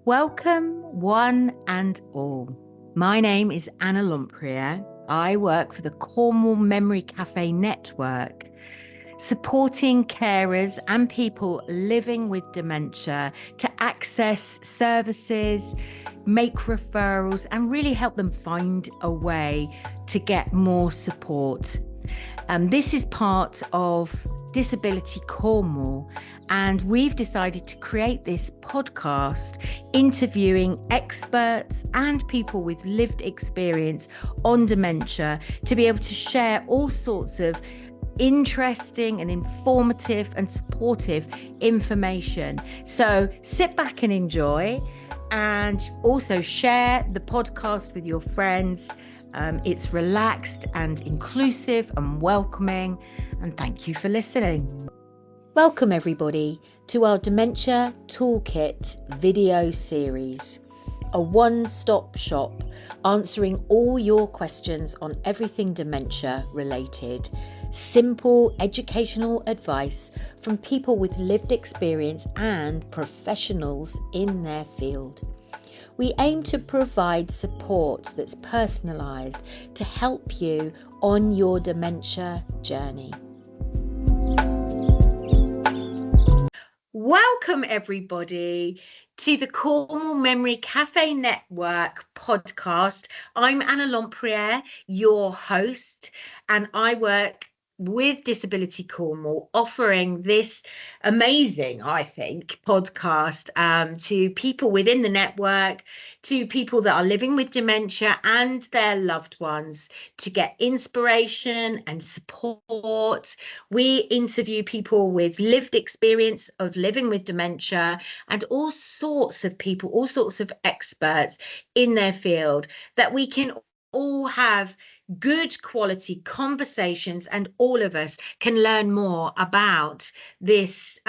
Welcome, one and all. My name is Anna Lempriere. I work for the Cornwall Memory Cafe Network, supporting carers and people living with dementia to access services, make referrals, and really help them find a way to get more support. This is part of Disability Cornwall, and we've decided to create this podcast interviewing experts and people with lived experience on dementia to be able to share all sorts of interesting and informative and supportive information. So sit back and enjoy, and also share the podcast with your friends. It's relaxed and inclusive and welcoming, and thank you for listening. Welcome everybody to our Dementia Toolkit video series, a one-stop shop answering all your questions on everything dementia related. Simple educational advice from people with lived experience and professionals in their field. We aim to provide support that's personalised to help you on your dementia journey. Welcome everybody to the Cornwall Memory Cafe Network podcast. I'm Anna Lempriere, your host, and I work with Disability Cornwall, offering this amazing, I think, podcast to people within the network, to people that are living with dementia and their loved ones, to get inspiration and support. We interview people with lived experience of living with dementia and all sorts of people, all sorts of experts in their field, that we can all have good quality conversations and all of us can learn more about this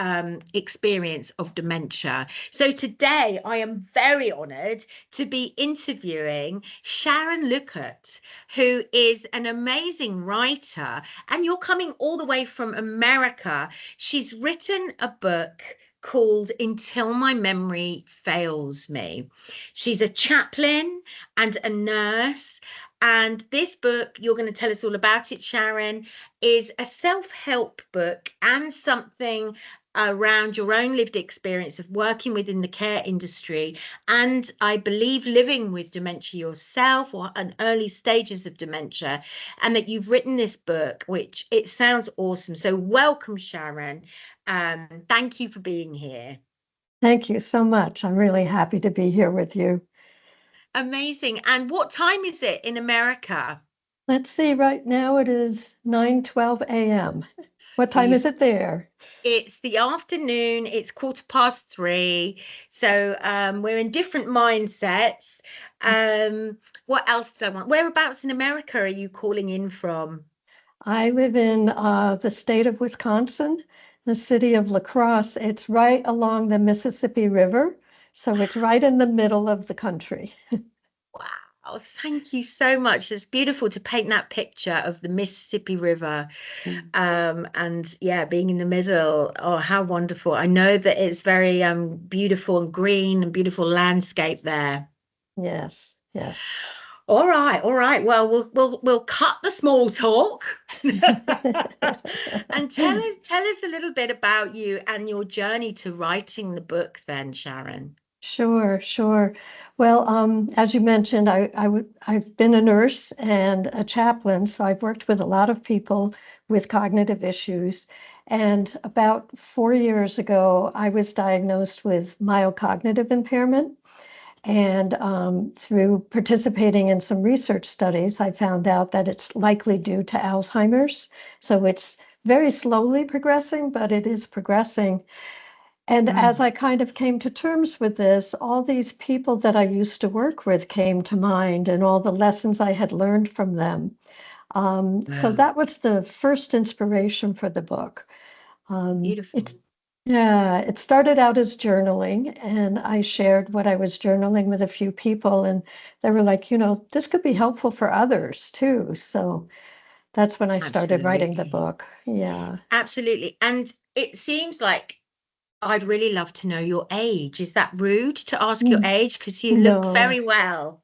experience of dementia. So today I am very honoured to be interviewing Sharon Lukert, who is an amazing writer, and you're coming all the way from America. She's written a book called Until My Memory Fails Me. She's a chaplain and a nurse, and this book, you're going to tell us all about it, Sharon, is a self-help book and something around your own lived experience of working within the care industry, and I believe living with dementia yourself, or in early stages of dementia, and that you've written this book, which it sounds awesome. So welcome, Sharon. Thank you for being here. Thank you so much. I'm really happy to be here with you. Amazing. And what time is it in America? Let's see, right now it is 9:12 a.m. What So time is it there? It's the afternoon, it's 3:15. So we're in different mindsets. What else do I want? Whereabouts in America are you calling in from? I live in the state of Wisconsin, the city of La Crosse. It's right along the Mississippi River, so it's right in the middle of the country. Wow, thank you so much. It's beautiful to paint that picture of the Mississippi River. And yeah, being in the middle. Oh, how wonderful. I know that it's very beautiful and green and beautiful landscape there. Yes, yes. All right, all right. Well, we'll cut the small talk and tell us a little bit about you and your journey to writing the book then, Sharon. Sure, sure. Well, as you mentioned, I've been a nurse and a chaplain, so I've worked with a lot of people with cognitive issues. And about 4 years ago, I was diagnosed with mild cognitive impairment. And through participating in some research studies, I found out that it's likely due to Alzheimer's. So it's very slowly progressing, but it is progressing. And as I kind of came to terms with this, all these people that I used to work with came to mind and all the lessons I had learned from them. So that was the first inspiration for the book. Beautiful. It started out as journaling, and I shared what I was journaling with a few people, and they were like, this could be helpful for others too. So that's when I started writing the book. Yeah. Absolutely. And it seems like I'd really love to know your age. Is that rude to ask your Mm, age? Because you look No, very well.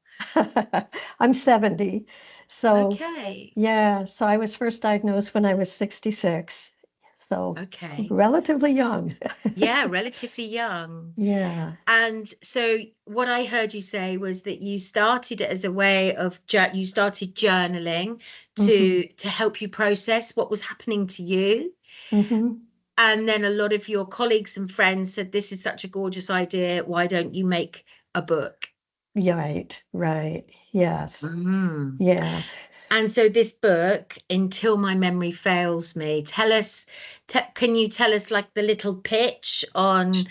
I'm 70. So, Okay. yeah, so I was first diagnosed when I was 66. So, Okay. relatively young. Yeah, relatively young. Yeah. And so what I heard you say was that you started it as a way of you started journaling hmm to help you process what was happening to you. hmm And then a lot of your colleagues and friends said, this is such a gorgeous idea. Why don't you make a book? Yeah, right, right. Yes. Mm. Yeah. And so this book, Until My Memory Fails Me, tell us, can you tell us like the little pitch on,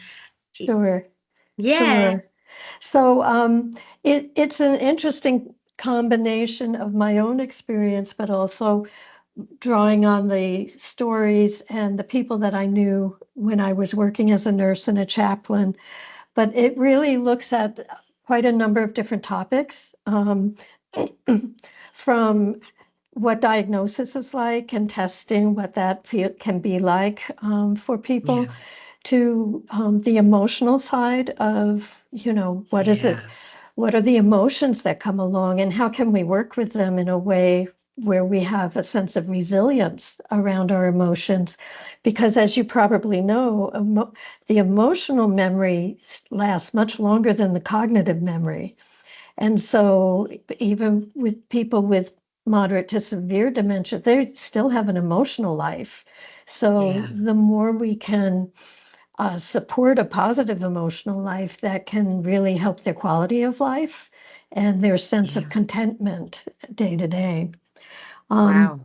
Sure. yeah, Sure. So it's an interesting combination of my own experience, but also drawing on the stories and the people that I knew when I was working as a nurse and a chaplain. But it really looks at quite a number of different topics, from what diagnosis is like and testing, what that can be like for people, yeah, to the emotional side of, what is it? yeah, What are the emotions that come along, and how can we work with them in a way where we have a sense of resilience around our emotions? Because, as you probably know, the emotional memory lasts much longer than the cognitive memory. And so, even with people with moderate to severe dementia, they still have an emotional life. So, yeah, the more we can support a positive emotional life, that can really help their quality of life and their sense of yeah. contentment day to day. Um, Wow.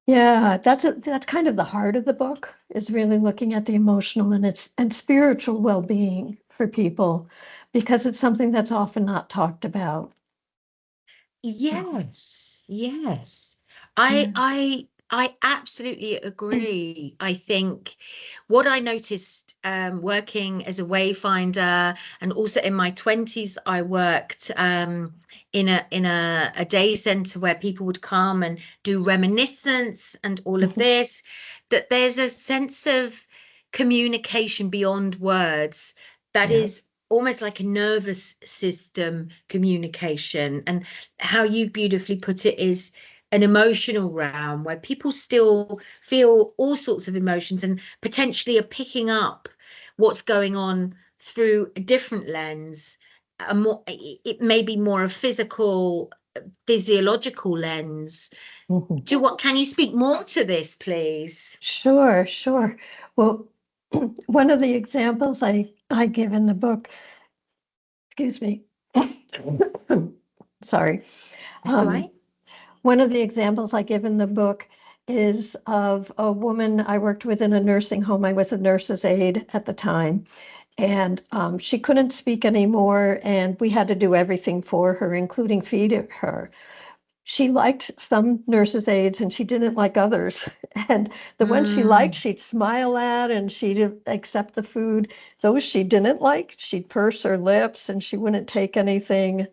yeah, that's kind of the heart of the book, is really looking at the emotional and spiritual well-being for people, because it's something that's often not talked about. Yes, yes. Yeah. I absolutely agree. I think what I noticed working as a wayfinder and also in my 20s, I worked in a day center where people would come and do reminiscence and all of Mhm. this, that there's a sense of communication beyond words that Yeah. is almost like a nervous system communication. And how you've beautifully put it is an emotional realm where people still feel all sorts of emotions and potentially are picking up what's going on through a different lens, a more, it may be more a physical, physiological lens. Mhm. Do what, can you speak more to this, please? Sure, sure. Well, one of the examples I give in the book, excuse me, sorry. That's all Um, right. One of the examples I give in the book is of a woman I worked with in a nursing home. I was a nurse's aide at the time, and she couldn't speak anymore, and we had to do everything for her, including feed her. She liked some nurses' aides and she didn't like others. And the ones she liked, Mm, she'd smile at and she'd accept the food. Those she didn't like, she'd purse her lips and she wouldn't take anything,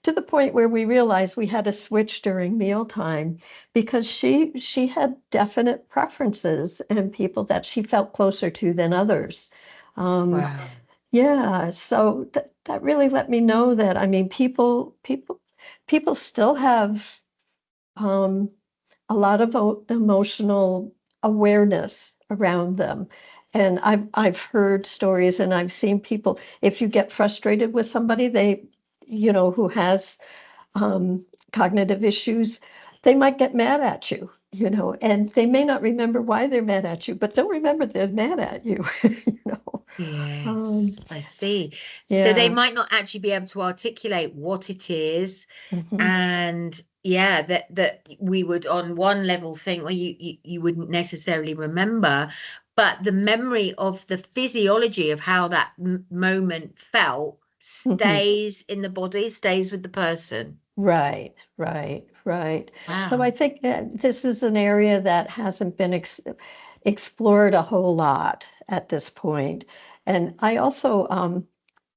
to the point where we realized we had to switch during mealtime, because she had definite preferences and people that she felt closer to than others. Um, wow. yeah, so that really let me know that, I mean, people still have um, a lot of emotional awareness around them. And I've heard stories and I've seen people, if you get frustrated with somebody, who has um, cognitive issues, they might get mad at you, and they may not remember why they're mad at you, but they'll remember they're mad at you, you know. Um, Yes, I see. So they yeah. might not actually be able to articulate what it is. Mhm. And yeah, that we would on one level think, well, you wouldn't necessarily remember, but the memory of the physiology of how that moment felt Mhm. stays in the body, stays with the person. Right, right, right. So I Wow. think this is an area that hasn't been explored a whole lot at this point. And I also,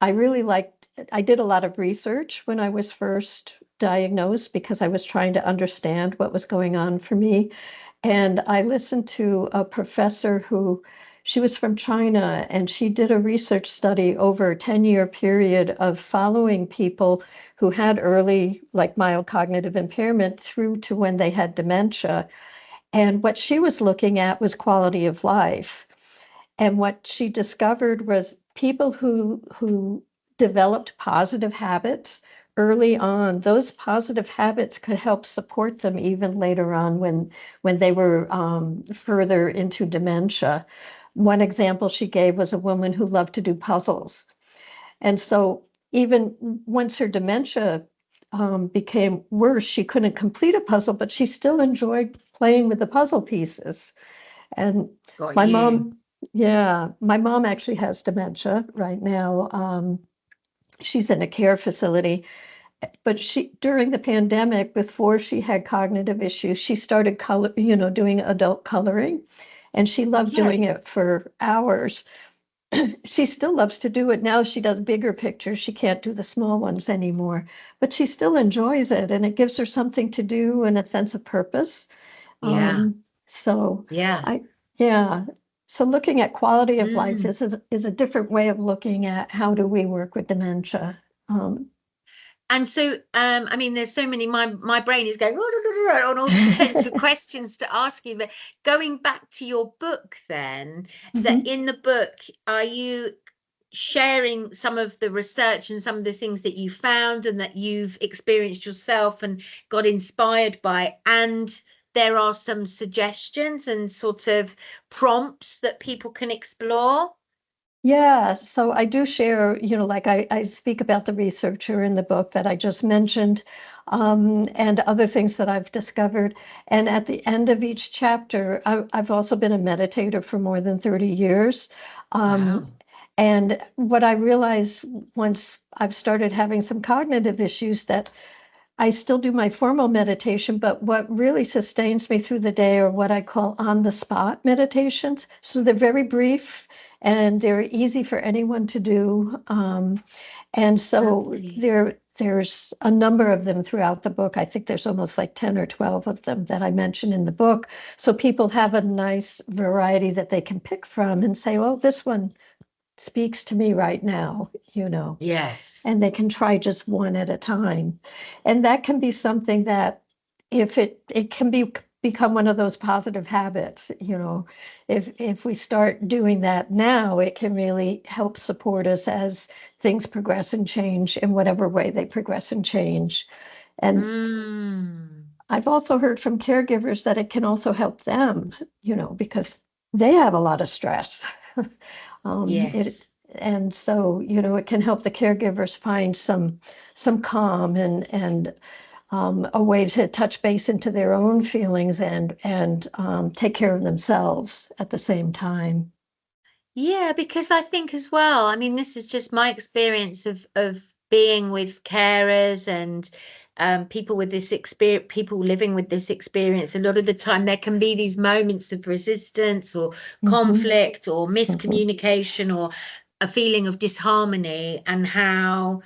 I really liked, I did a lot of research when I was first diagnosed, because I was trying to understand what was going on for me. And I listened to a professor who She was from China, and she did a research study over a 10-year period of following people who had early, like mild cognitive impairment through to when they had dementia. And what she was looking at was quality of life. And what she discovered was people who developed positive habits early on, those positive habits could help support them even later on when they were further into dementia. One example she gave was a woman who loved to do puzzles. And so even once her dementia became worse, she couldn't complete a puzzle, but she still enjoyed playing with the puzzle pieces. And Got my you. mom, yeah, my mom actually has dementia right now. She's in a care facility, but she, during the pandemic, before she had cognitive issues, she started doing adult coloring, and she loved doing Okay. it for hours. She still loves to do it now. She does bigger pictures. She can't do the small ones anymore, but she still enjoys it, and it gives her something to do and a sense of purpose. Yeah. So Yeah. I, yeah. So looking at quality of life Mm. is a different way of looking at how do we work with dementia. Um, And so, I mean, there's so many. My brain is going on all the potential questions to ask you. But going back to your book, then, that mhm. in the book, are you sharing some of the research and some of the things that you found and that you've experienced yourself and got inspired by? And there are some suggestions and sort of prompts that people can explore. Yeah, so I do share, like I speak about the researcher in the book that I just mentioned, and other things that I've discovered. And at the end of each chapter, I've also been a meditator for more than 30 years. Um, Wow. and what I realized once I've started having some cognitive issues, that I still do my formal meditation, but what really sustains me through the day are what I call on the spot meditations. So they're very brief and they're easy for anyone to do. And so Lovely. there's a number of them throughout the book. I think there's almost like 10 or 12 of them that I mention in the book. So people have a nice variety that they can pick from and say, oh, this one speaks to me right now. Yes. And they can try just one at a time. And that can be something that if it can become one of those positive habits. If we start doing that now, it can really help support us as things progress and change in whatever way they progress and change. And Mm. I've also heard from caregivers that it can also help them, because they have a lot of stress. It Yes. and so, it can help the caregivers find some calm and a way to touch base into their own feelings and take care of themselves at the same time. Yeah, because I think as well, I mean, this is just my experience of being with carers and people with this experience, people living with this experience. A lot of the time, there can be these moments of resistance or Mhm, conflict or mhm, miscommunication or a feeling of disharmony, and how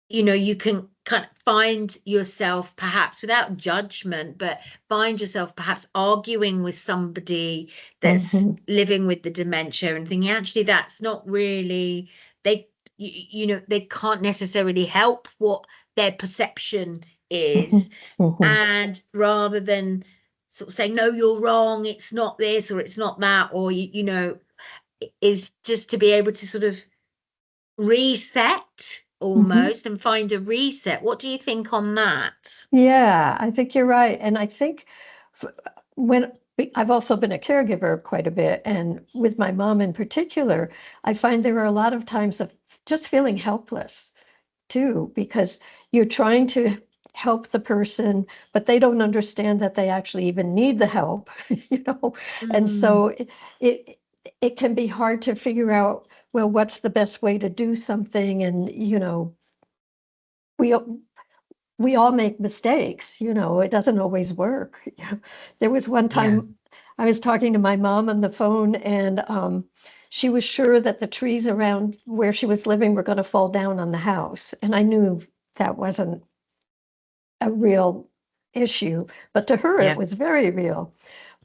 you can kind of find yourself perhaps without judgment, but find yourself perhaps arguing with somebody that's mhm, living with the dementia and thinking actually that's not really they they can't necessarily help what their perception is, mhm, mhm, and rather than sort of say no, you're wrong, it's not this or it's not that, or is just to be able to sort of reset mhm. almost and find a reset. What do you think on that? Yeah, I think you're right. And I think f- when I've also been a caregiver quite a bit, and with my mom in particular, I find there are a lot of times of just feeling helpless too, because you're trying to help the person, but they don't understand that they actually even need the help, you know. And Mm, so it it can be hard to figure out, well, what's the best way to do something, and we we all make mistakes, it doesn't always work. There was one yeah. time I was talking to my mom on the phone, and she was sure that the trees around where she was living were going to fall down on the house. And I knew that wasn't a real issue, but to her it Yeah. was very real.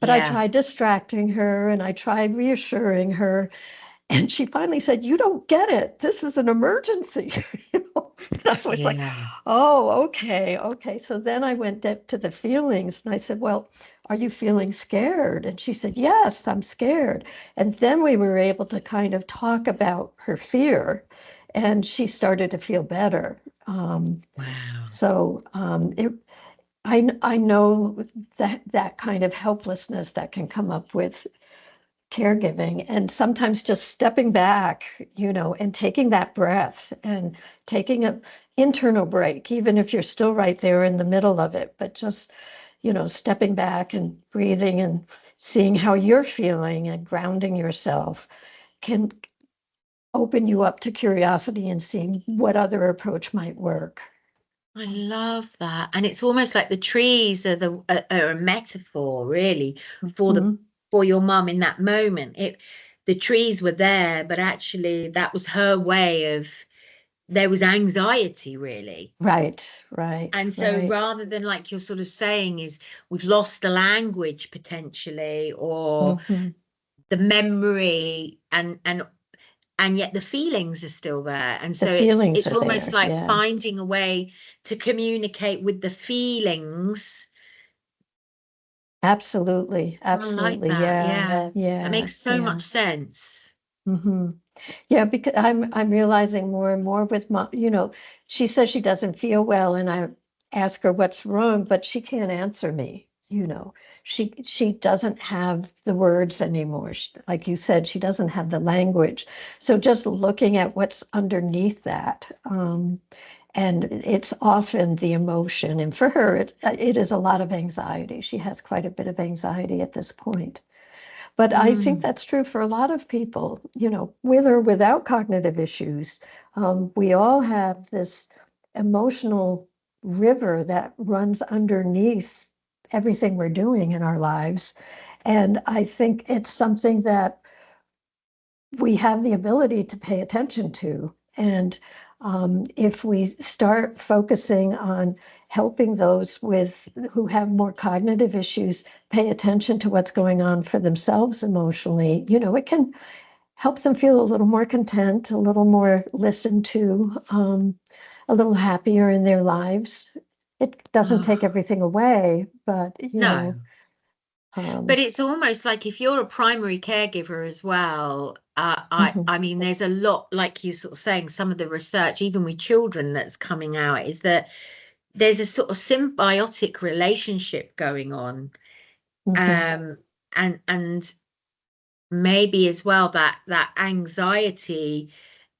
But I Yeah. tried distracting her and I tried reassuring her. And she finally said, "You don't get it. This is an emergency." And I was like, Yeah. "Oh, okay, okay." So then I went to the feelings and I said, "Well, are you feeling scared?" And she said, "Yes, I'm scared." And then we were able to kind of talk about her fear, and she started to feel better. Wow. So I know that kind of helplessness that can come up with caregiving, and sometimes just stepping back, and taking that breath and taking an internal break, even if you're still right there in the middle of it, but just, stepping back and breathing and seeing how you're feeling and grounding yourself can open you up to curiosity and seeing what other approach might work. I love that. And it's almost like the trees are a metaphor, really, for the Mhm. for your mum in that moment. The trees were there, but actually that was her way of there was anxiety, really. Right, right, And so right. rather than like you're sort of saying is we've lost the language potentially or Mhm. the memory and yet the feelings are still there, and The so feelings it's are almost there. like Yeah, finding a way to communicate with the feelings. absolutely, I like absolutely. that. Yeah, Yeah, that yeah, makes so yeah. much sense. Hmm. Yeah, because I'm realizing more and more with mom, she says she doesn't feel well, and I ask her what's wrong, but she can't answer me. She doesn't have the words anymore. Like you said, she doesn't have the language. So just looking at what's underneath that, and it's often the emotion, and for her, it is a lot of anxiety. She has quite a bit of anxiety at this point. But I think Mm. that's true for a lot of people, with or without cognitive issues. We all have this emotional river that runs underneath everything we're doing in our lives. And I think it's something that we have the ability to pay attention to. And if we start focusing on helping those who have more cognitive issues pay attention to what's going on for themselves emotionally, it can help them feel a little more content, a little more listened to, a little happier in their lives. It doesn't take Oh, everything away, but no. um, But it's almost like if you're a primary caregiver as well, mhm, I mean, there's a lot, like you sort of saying, some of the research, even with children that's coming out, is that there's a sort of symbiotic relationship going on. mhm, Um, and maybe as well that anxiety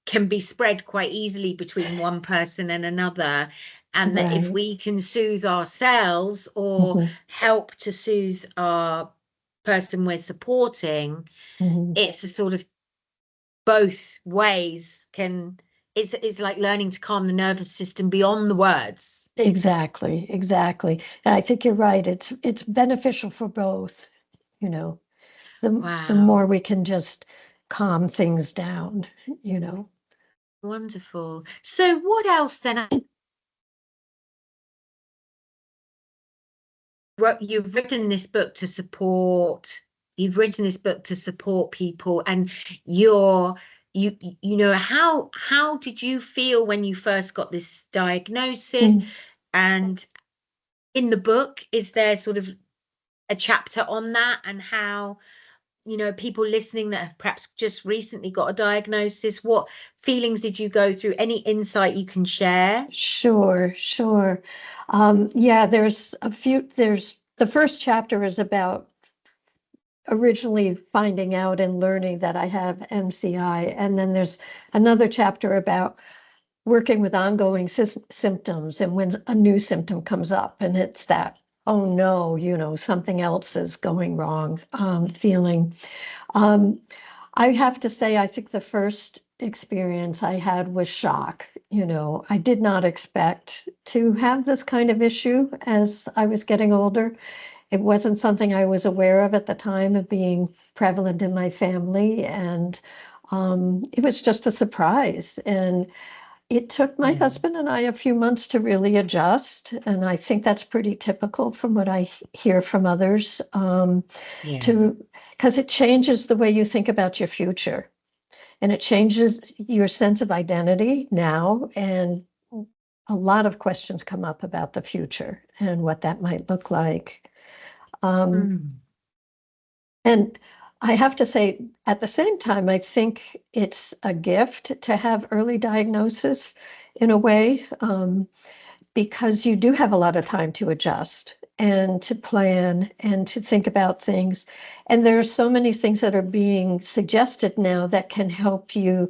can be spread quite easily between one person and another. And that if right, we can soothe ourselves or mhm, help to soothe our person we're supporting, mhm. it's a sort of both ways can it's like learning to calm the nervous system beyond the words. Exactly, exactly. And I think you're right. It's beneficial for both, you know. The Wow, more we can just calm things down, you know. wonderful. So what else then? You've written this book to support people, and you're you know how did you feel when you first got this diagnosis? Mm. And in the book, is there sort of a chapter on that and how people listening that have perhaps just recently got a diagnosis, what feelings did you go through? Any insight you can share? Sure, sure. Yeah, there's the first chapter is about originally finding out and learning that I have MCI, and then there's another chapter about working with ongoing symptoms, and when a new symptom comes up and it's that, oh no, something else is going wrong, feeling. um, I have to say, I think the first experience I had was shock. I did not expect to have this kind of issue as I was getting older. It wasn't something I was aware of at the time of being prevalent in my family, and it was just a surprise. And It took my husband and I a few months to really adjust, and I think that's pretty typical from what I hear from others, because it changes the way you think about your future, and it changes your sense of identity now, and a lot of questions come up about the future and what that might look like. And I have to say, at the same time, I think it's a gift to have early diagnosis in a way, because you do have a lot of time to adjust and to plan and to think about things. And there are so many things that are being suggested now that can help you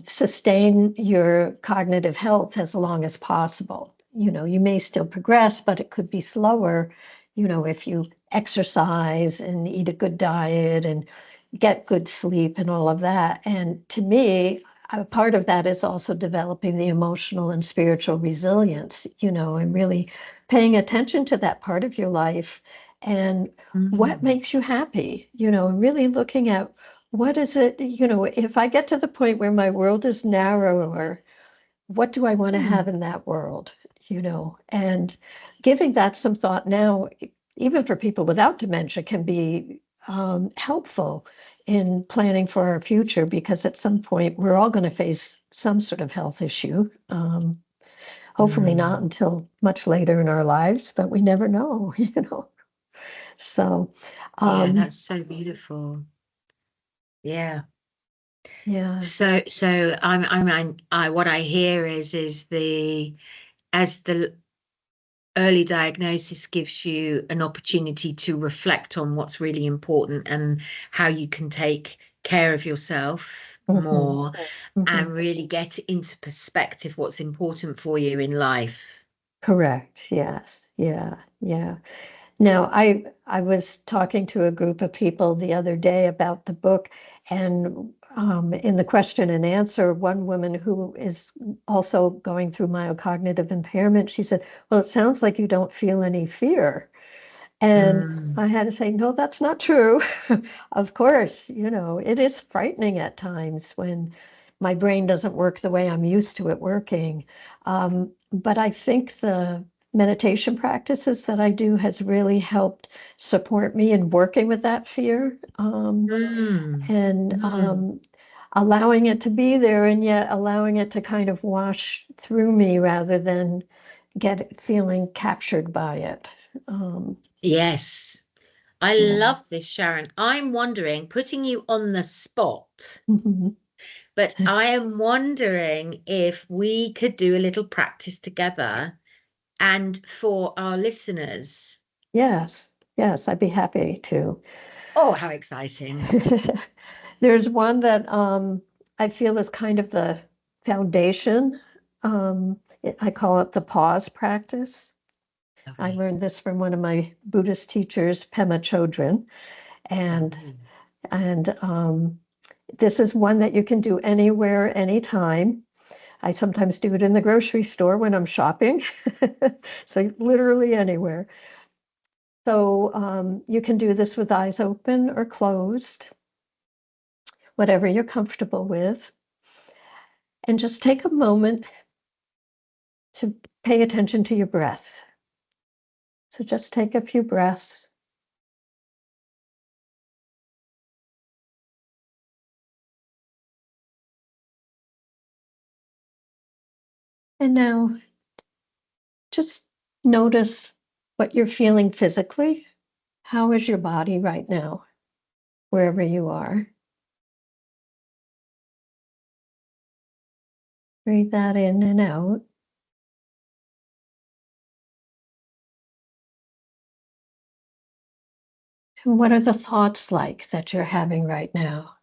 sustain your cognitive health as long as possible. You may still progress, but it could be slower, if you exercise and eat a good diet and get good sleep and all of that. And to me, a part of that is also developing the emotional and spiritual resilience, and really paying attention to that part of your life and what makes you happy, and really looking at what is it, if I get to the point where my world is narrower, what do I want to have in that world, and giving that some thought now, even for people without dementia, can be helpful in planning for our future, because at some point we're all going to face some sort of health issue. Hopefully not until much later in our lives, but we never know, So, yeah, that's so beautiful. Yeah. Yeah. So what I hear is as the early diagnosis gives you an opportunity to reflect on what's really important and how you can take care of yourself more and really get into perspective what's important for you in life. Correct. Yes. Yeah. Yeah. Now, I was talking to a group of people the other day about the book, and in the question and answer, one woman who is also going through mild-cognitive impairment, she said, "Well, it sounds like you don't feel any fear." And I had to say, no, that's not true. Of course, it is frightening at times when my brain doesn't work the way I'm used to it working. But I think the meditation practices that I do has really helped support me in working with that fear, and allowing it to be there, and yet allowing it to kind of wash through me rather than feeling captured by it. Yes. I love this, Sharon. I'm wondering, putting you on the spot, but I am wondering if we could do a little practice together and for our listeners. Yes, I'd be happy to. Oh, how exciting. There's one that I feel is kind of the foundation. I call it the pause practice. I Lovely. learned this from one of my Buddhist teachers, Pema Chodron, and this is one that you can do anywhere, anytime. I sometimes do it in the grocery store when I'm shopping, so literally anywhere. So you can do this with eyes open or closed, whatever you're comfortable with. And just take a moment to pay attention to your breath. So just take a few breaths. And now just notice what you're feeling physically. How is your body right now, wherever you are? Breathe that in and out. And what are the thoughts like that you're having right now?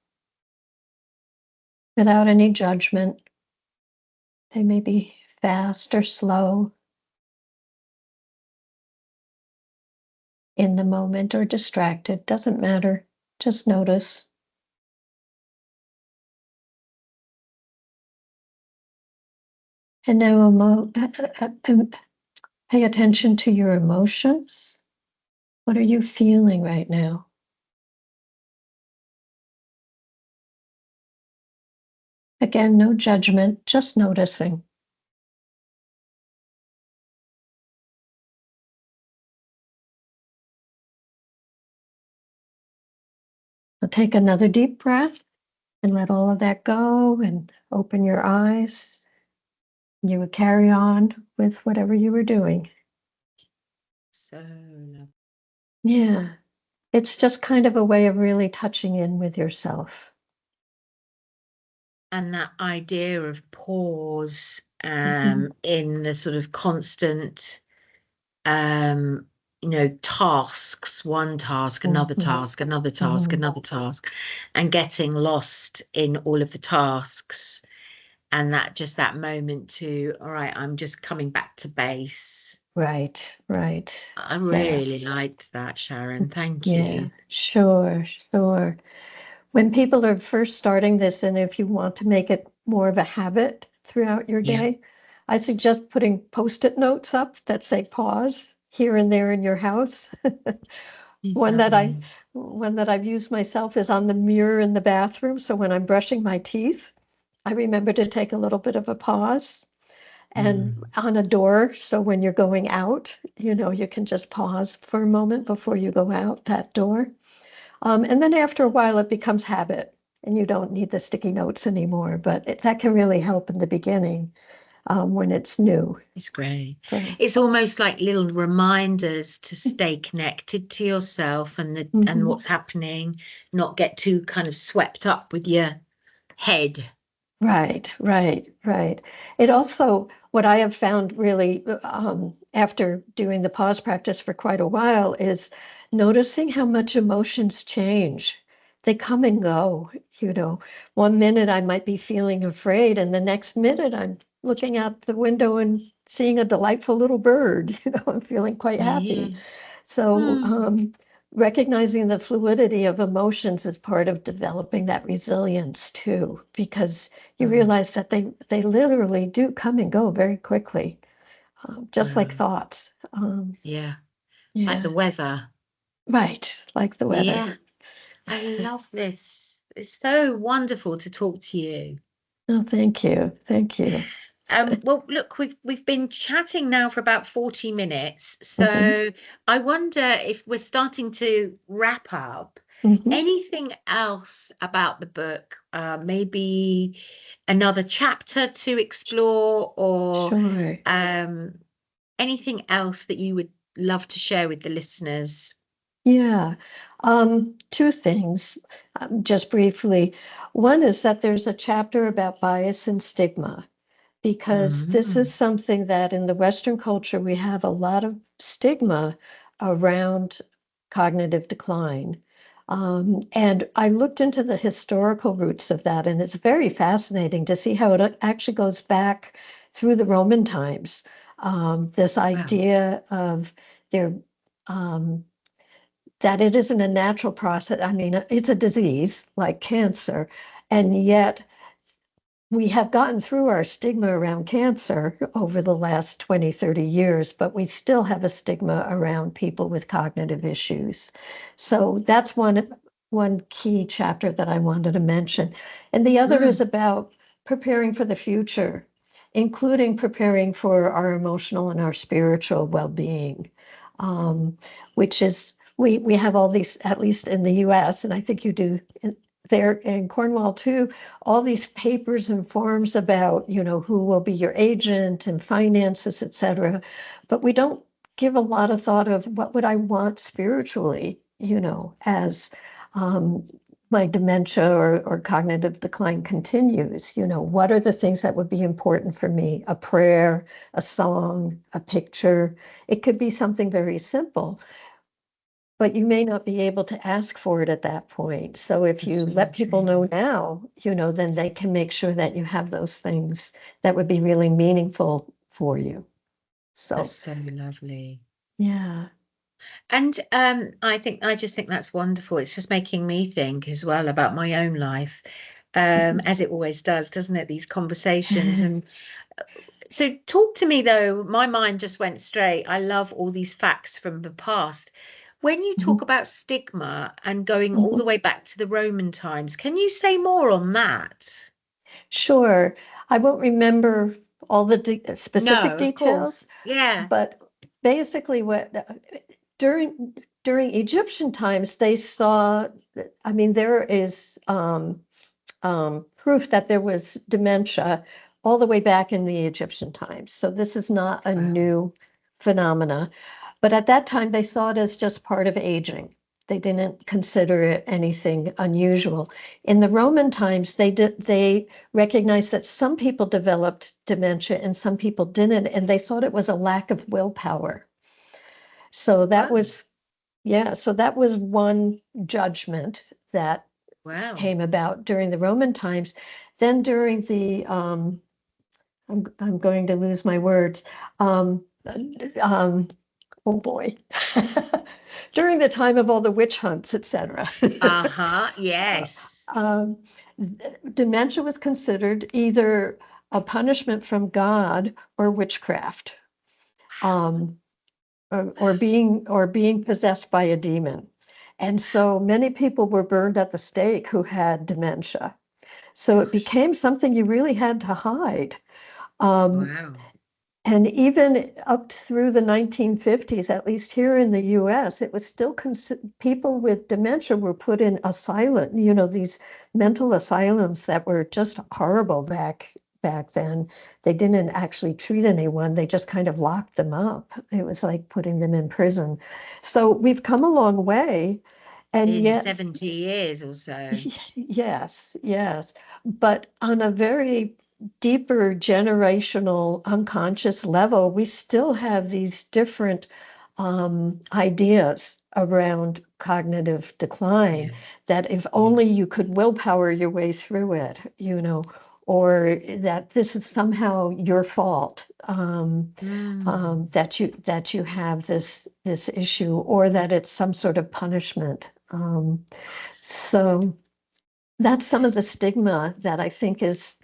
Without any judgment. They may be fast or slow, in the moment or distracted, doesn't matter. Just notice. And now pay attention to your emotions. What are you feeling right now? Again, no judgment, just noticing. Now take another deep breath and let all of that go and open your eyes. You would carry on with whatever you were doing. So lovely. Yeah, it's just kind of a way of really touching in with yourself. And that idea of pause Mhm. in the sort of constant tasks, one task, another Mhm. task, another task, Mhm. another task, and getting lost in all of the tasks. And that moment to, all right, I'm just coming back to base. Right, right. I Yes. really liked that, Sharon. Thank Yeah, you. sure, sure. When people are first starting this, and if you want to make it more of a habit throughout your Yeah, day, I suggest putting post-it notes up that say pause here and there in your house. it's One that I lovely. one that I've used myself is on the mirror in the bathroom. So when I'm brushing my teeth, I remember to take a little bit of a pause, and Mm, on a door. So when you're going out, you can just pause for a moment before you go out that door. And then after a while, it becomes habit and you don't need the sticky notes anymore. But that can really help in the beginning when it's new. it's great. So, It's almost like little reminders to stay connected to yourself and mhm. what's happening, not get too kind of swept up with your head. Right, right, right. It also, what I have found really after doing the pause practice for quite a while is noticing how much emotions change. They come and go, you know. One minute I might be feeling afraid, and the next minute I'm looking out the window and seeing a delightful little bird, I'm feeling quite Yeah. happy. So, Mm, recognizing the fluidity of emotions is part of developing that resilience too, because you mm, realize that they literally do come and go very quickly, just like wow. thoughts. Yeah. Like Yeah, the weather. right, like the weather. Yeah. I love this. It's so wonderful to talk to you. Oh, thank you, thank you. Well, look, we've been chatting now for about 40 minutes, Mhm, so I wonder if we're starting to wrap up. mhm. Anything else about the book? Maybe another chapter to explore, or Sure. um, anything else that you would love to share with the listeners? Yeah. Two things, just briefly. One is that there's a chapter about bias and stigma, because this is Mm, something that in the Western culture we have a lot of stigma around cognitive decline. And I looked into the historical roots of that, and it's very fascinating to see how it actually goes back through the Roman times. This wow. idea of their that it isn't a natural process. I mean, it's a disease like cancer, and yet we have gotten through our stigma around cancer over the last 20, 30 years, but we still have a stigma around people with cognitive issues. So that's one key chapter that I wanted to mention. And the other is Mm, about preparing for the future, including preparing for our emotional and our spiritual well-being, which is we have all these, at least in the US, and I think you do there in Cornwall too, all these papers and forms about, who will be your agent and finances, etc. But we don't give a lot of thought of what would I want spiritually, as um, my dementia or cognitive decline continues. What are the things that would be important for me? A prayer, a song, a picture. It could be something very simple, but you may not be able to ask for it at that point. So if that's you really let people true. know now, then they can make sure that you have those things that would be really meaningful for you. That's So, so lovely. yeah. And I just think that's wonderful. It's just making me think as well about my own life, as it always does, doesn't it? These conversations. And so talk to me though, my mind just went straight. I love all these facts from the past. When you talk about stigma and going all the way back to the Roman times, can you say more on that? Sure. I won't remember all the specific No, of details, course. Yeah. but basically during Egyptian times, they saw, I mean, there is proof that there was dementia all the way back in the Egyptian times. So this is not a Wow. new phenomena. But at that time, they saw it as just part of aging. They didn't consider it anything unusual. In the Roman times, they recognized that some people developed dementia and some people didn't, and they thought it was a lack of willpower. So that Oh, was, yeah, so that was one judgment that wow. came about during the Roman times. Then during the I'm going to lose my words. Um, um, oh boy. During the time of all the witch hunts, etc. Uh-huh. Yes. um, Dementia was considered either a punishment from God or witchcraft, um, or being possessed by a demon. And so many people were burned at the stake who had dementia. So it Gosh. became something you really had to hide. Um, Wow. and even up through the 1950s, at least here in the US, it was still people with dementia were put in asylum, these mental asylums that were just horrible back then. They didn't actually treat anyone, they just kind of locked them up. It was like putting them in prison. So we've come a long way, and In yet 70 years or so. yes, yes. But on a very deeper generational unconscious level, we still have these different ideas around cognitive decline, Yeah. that if Yeah. only you could willpower your way through it, or that this is somehow your fault, Mm. that you have this issue, or that it's some sort of punishment. So that's some of the stigma that I think is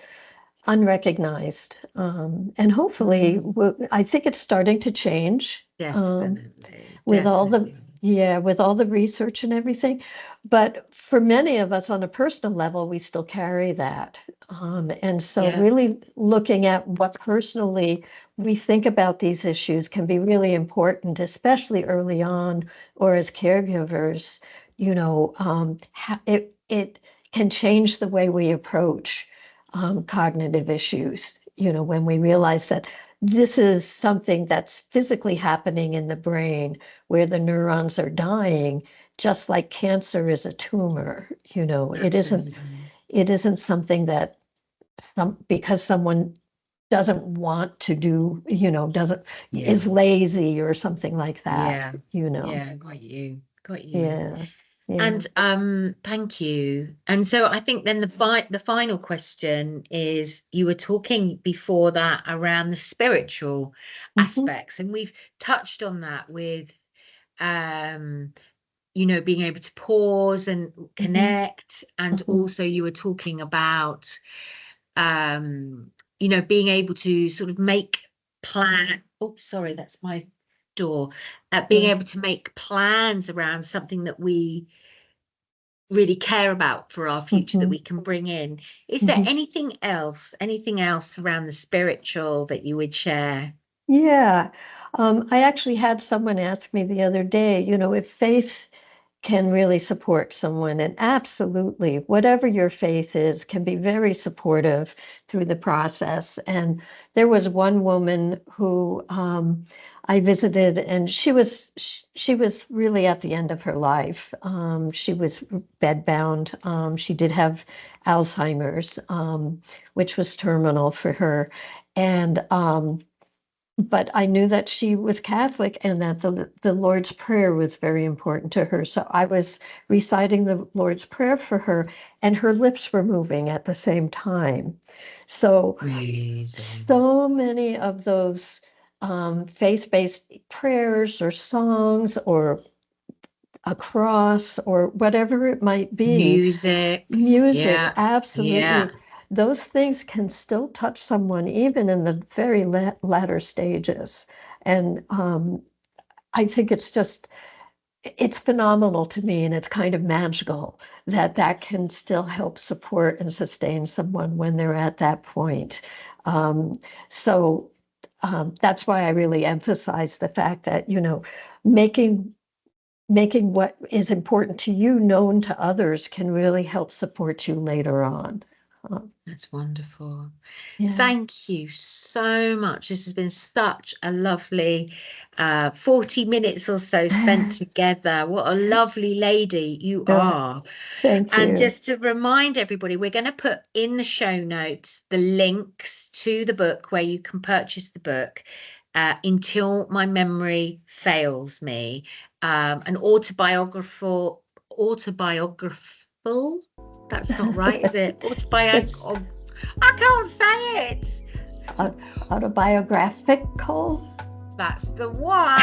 unrecognized. And hopefully, Mm. I think it's starting to change, Definitely. with all the, Definitely. yeah, with all the research and everything. But for many of us on a personal level, we still carry that. And so Yeah. really looking at what personally we think about these issues can be really important, especially early on or as caregivers. It can change the way we approach cognitive issues, when we realize that this is something that's physically happening in the brain where the neurons are dying, just like cancer is a tumor. Absolutely. It isn't something that because someone doesn't want to do, doesn't Yeah. is lazy or something like that, Yeah. Yeah. Got you. Got you. Yeah, yeah. And thank you. And so I think then the final question is, you were talking before that around the spiritual Mhm, aspects, and we've touched on that with um being able to pause and mhm, connect, and mhm, also you were talking about um being able to sort of make plan. Oh, sorry, that's my door. Being yeah, able to make plans around something that we really care about for our future that mhm, we can bring in. Is there mhm. anything else around the spiritual that you would share? Yeah. I actually had someone ask me the other day, if faith can really support someone. And absolutely, whatever your faith is can be very supportive through the process. And there was one woman who I visited, and she was really at the end of her life. She was bedbound. She did have Alzheimer's, which was terminal for her. And but I knew that she was Catholic and that the Lord's Prayer was very important to her. So I was reciting the Lord's Prayer for her, and her lips were moving at the same time. So, Amazing. so many of those faith-based prayers or songs or a cross or whatever it might be, Music. music, Yeah. Yeah. absolutely. Those things can still touch someone even in the very latter stages. And I think it's just it's phenomenal to me, and it's kind of magical that that can still help support and sustain someone when they're at that point. Um, so that's why I really emphasize the fact that, making making what is important to you known to others can really help support you later on. That's wonderful. Yeah. Thank you so much. This has been such a lovely 40 minutes or so spent together. What a lovely lady you are. Thank you. And just to remind everybody, we're going to put in the show notes the links to the book where you can purchase the book, Until My Memory Fails Me, an autobiographical, that's not right, is it? Autobiographical. I can't say it. Autobiographical. That's the one.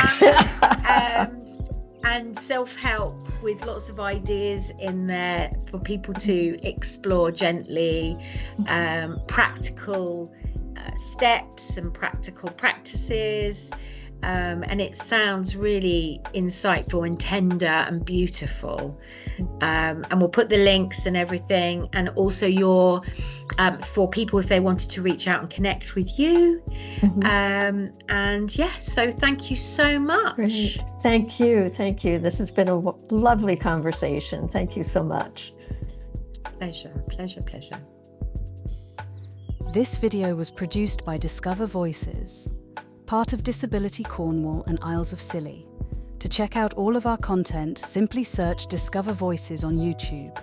And self-help with lots of ideas in there for people to explore gently, practical steps and practical practices. And it sounds really insightful and tender and beautiful. And we'll put the links and everything, and also your for people if they wanted to reach out and connect with you. And yeah, so thank you so much. Great. Thank you. This has been a lovely conversation. Thank you so much. Pleasure. This video was produced by Discover Voices, part of Disability Cornwall and Isles of Scilly. To check out all of our content, simply search Discover Voices on YouTube.